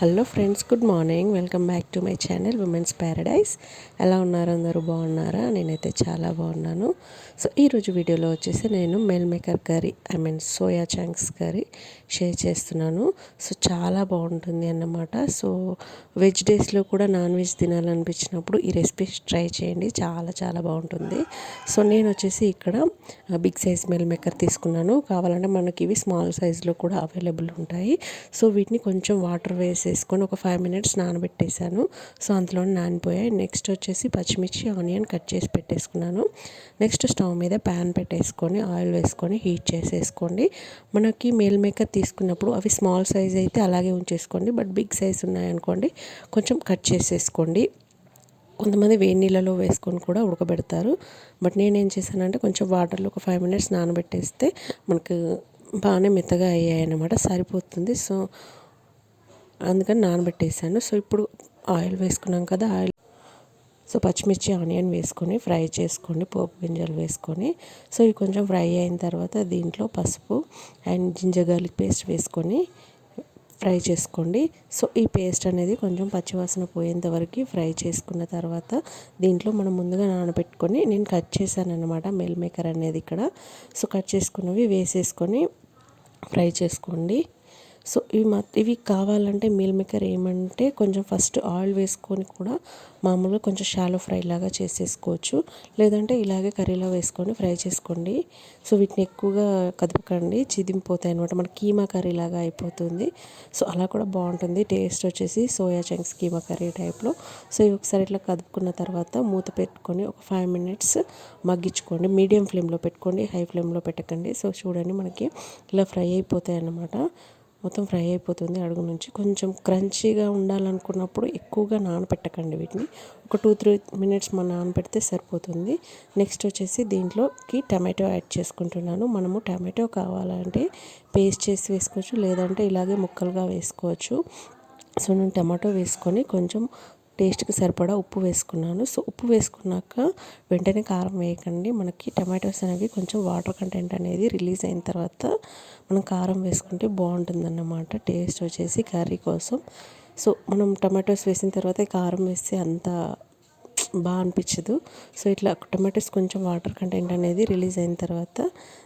Hello friends, good morning. Welcome back to my channel women's Paradise. ఎలా ఉన్నారు? అందరూ బాగున్నారా? నేనైతే చాలా బాగున్నాను. సో ఈరోజు వీడియోలో వచ్చేసి నేను meal maker curry soya chunks curry share చేస్తున్నాను. సో చాలా బాగుంటుంది అన్నమాట. సో వెజ్ డేస్లో కూడా నాన్ వెజ్ తినాలనిపించినప్పుడు ఈ రెసిపీ ట్రై చేయండి, చాలా చాలా బాగుంటుంది. సో నేను వచ్చేసి ఇక్కడ బిగ్ సైజ్ మెల్ మేకర్ తీసుకున్నాను. కావాలంటే మనకి ఇవి స్మాల్ సైజులో కూడా అవైలబుల్ ఉంటాయి. సో వీటిని కొంచెం వాటర్ వేసేసుకొని ఒక 5 minutes నానబెట్టేశాను. సో అందులోనే నానిపోయాయి. నెక్స్ట్ వచ్చేసి పచ్చిమిర్చి, ఆనియన్ కట్ చేసి పెట్టేసుకున్నాను. నెక్స్ట్ స్టవ్ మీద ప్యాన్ పెట్టేసుకొని ఆయిల్ వేసుకొని హీట్ చేసేసుకోండి. మనకి మీల్ మేకర్ తీసుకున్నప్పుడు అవి స్మాల్ సైజ్ అయితే అలాగే ఉంచేసుకోండి. బట్ బిగ్ సైజ్ ఉన్నాయనుకోండి కొంచెం కట్ చేసేసుకోండి. కొంతమంది వేడి నీళ్ళలో వేసుకొని కూడా ఉడకబెడతారు. బట్ నేనేం చేశానంటే కొంచెం వాటర్లో ఒక 5 minutes నానబెట్టేస్తే మనకు బాగానే మెత్తగా అయ్యాయి అన్నమాట, సరిపోతుంది. సో అందుకని నానబెట్టేసాను. సో ఇప్పుడు ఆయిల్ వేసుకున్నాం కదా, సో పచ్చిమిర్చి, ఆనియన్ వేసుకొని ఫ్రై చేసుకోండి, పోపు గింజలు వేసుకొని. సో ఇవి కొంచెం ఫ్రై అయిన తర్వాత దీంట్లో పసుపు అండ్ జింజర్ గార్లిక్ పేస్ట్ వేసుకొని ఫ్రై చేసుకోండి. సో ఈ పేస్ట్ అనేది కొంచెం పచ్చివాసన పోయేంత వరకు ఫ్రై చేసుకున్న తర్వాత దీంట్లో మనం ముందుగా నానబెట్టుకొని నేను కట్ చేశాను అనమాట మెల్ మేకర్ అనేది ఇక్కడ. సో కట్ చేసుకున్నవి వేసేసుకొని ఫ్రై చేసుకోండి. సో ఇవి కావాలంటే మీల్ మేకర్ ఏమంటే కొంచెం ఫస్ట్ ఆయిల్ వేసుకొని కూడా మామూలుగా కొంచెం షాలో ఫ్రై లాగా చేసేసుకోవచ్చు, లేదంటే ఇలాగే కర్రీలో వేసుకొని ఫ్రై చేసుకోండి. సో వీటిని ఎక్కువగా కదపకండి, చిదిమిపోతాయి అనమాట, మన కీమా కర్రీ లాగా అయిపోతుంది. సో అలా కూడా బాగుంటుంది. టేస్ట్ వచ్చేసి సోయా చంక్స్ కీమా కర్రీ టైప్లో. సో ఇవి ఒకసారి ఇట్లా కదుపుకున్న తర్వాత మూత పెట్టుకొని ఒక 5 minutes మగ్గించుకోండి. మీడియం ఫ్లేమ్లో పెట్టుకోండి, హై ఫ్లేమ్లో పెట్టకండి. సో చూడండి మనకి ఇలా ఫ్రై అయిపోతాయి అన్నమాట. మొత్తం ఫ్రై అయిపోతుంది అడుగు నుంచి. కొంచెం క్రంచీగా ఉండాలనుకున్నప్పుడు ఎక్కువగా నానబెట్టకండి వీటిని, ఒక 2-3 minutes నానబెడితే సరిపోతుంది. నెక్స్ట్ వచ్చేసి దీంట్లోకి టమాటో యాడ్ చేసుకుంటున్నాను. మనము టమాటో కావాలంటే పేస్ట్ చేసి వేసుకోవచ్చు, లేదంటే ఇలాగే ముక్కలుగా వేసుకోవచ్చు. సో నేను టమాటో వేసుకొని కొంచెం టేస్ట్కి సరిపడా ఉప్పు వేసుకున్నాను. సో ఉప్పు వేసుకున్నాక వెంటనే కారం వేయకండి. మనకి టమాటోస్ అనేవి కొంచెం వాటర్ కంటెంట్ అనేది రిలీజ్ అయిన తర్వాత మనం కారం వేసుకుంటే బాగుంటుందన్నమాట టేస్ట్ వచ్చేసి కర్రీ కోసం. సో మనం టమాటోస్ వేసిన తర్వాత కారం వేస్తే అంత బాగా అనిపించదు. సో ఇట్లా టమాటోస్ కొంచెం వాటర్ కంటెంట్ అనేది రిలీజ్ అయిన తర్వాత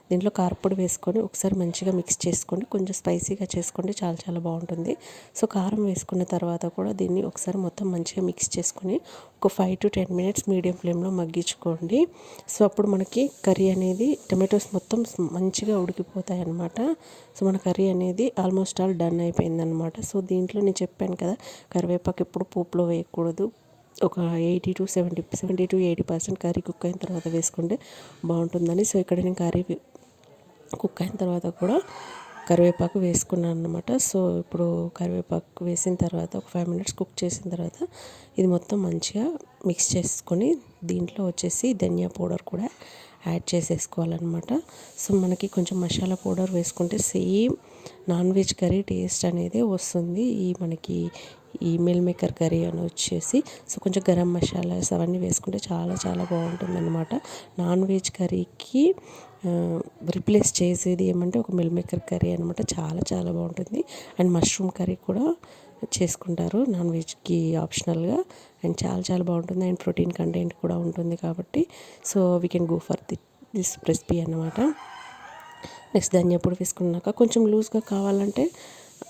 దీంట్లో కారపొడి వేసుకొని ఒకసారి మంచిగా మిక్స్ చేసుకోండి. కొంచెం స్పైసీగా చేసుకోండి, చాలా చాలా బాగుంటుంది. సో కారం వేసుకున్న తర్వాత కూడా దీన్ని ఒకసారి మొత్తం మంచిగా మిక్స్ చేసుకొని ఒక 5 to 10 minutes మీడియం ఫ్లేమ్లో మగ్గించుకోండి. సో అప్పుడు మనకి కర్రీ అనేది టమాటోస్ మొత్తం మంచిగా ఉడికిపోతాయి అన్నమాట. సో మన కర్రీ అనేది ఆల్మోస్ట్ ఆల్ డన్ అయిపోయిందనమాట. సో దీంట్లో నేను చెప్పాను కదా, కరివేపాకు ఎప్పుడు పోపులో వేయకూడదు. ఒక 70-80% కర్రీ కుక్ అయిన తర్వాత వేసుకుంటే బాగుంటుందని. సో ఇక్కడ నేను కర్రీ కుక్ అయిన తర్వాత కూడా కరివేపాకు వేసుకున్నాను అనమాట. సో ఇప్పుడు కరివేపాకు వేసిన తర్వాత ఒక 5 minutes కుక్ చేసిన తర్వాత ఇది మొత్తం మంచిగా మిక్స్ చేసుకొని దీంట్లో వచ్చేసి ధనియా పౌడర్ కూడా యాడ్ చేసేసుకోవాలన్నమాట. సో మనకి కొంచెం మసాలా పౌడర్ వేసుకుంటే same non veg curry taste అనేది వస్తుంది. మనకి ఈ మిల్ మేకర్ కర్రీ అని వచ్చేసి సో కొంచెం గరం మసాలాస్ అవన్నీ వేసుకుంటే చాలా చాలా బాగుంటుంది అనమాట. నాన్ వెజ్ కర్రీకి రిప్లేస్ చేసేది ఏమంటే ఒక మిల్ మేకర్ కర్రీ అనమాట. చాలా చాలా బాగుంటుంది. అండ్ మష్రూమ్ కర్రీ కూడా చేసుకుంటారు నాన్ వెజ్కి ఆప్షనల్గా, అండ్ చాలా చాలా బాగుంటుంది. అండ్ ప్రోటీన్ కంటెంట్ కూడా ఉంటుంది కాబట్టి so we can go for this recipe అన్నమాట. నెక్స్ట్ ధనియా పొడి వేసుకున్నాక కొంచెం లూజ్గా కావాలంటే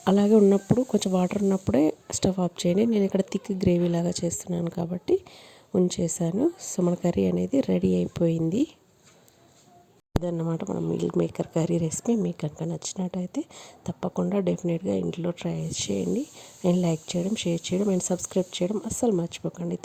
అలాగే ఉన్నప్పుడు కొంచెం వాటర్ ఉన్నప్పుడే స్టవ్ ఆఫ్ చేయండి. నేను ఇక్కడ థిక్ గ్రేవీ లాగా చేస్తున్నాను కాబట్టి ఉంచేసాను. సో మన కర్రీ అనేది రెడీ అయిపోయింది. ఇదన్నమాట మన మిల్ మేకర్ కర్రీ రెసిపీ. మీకు కనుక నచ్చినట్టయితే తప్పకుండా డెఫినెట్గా ఇంట్లో ట్రై చేయండి. అండ్ లైక్ చేయడం, షేర్ చేయడం అండ్ సబ్స్క్రైబ్ చేయడం అస్సలు మర్చిపోకండి.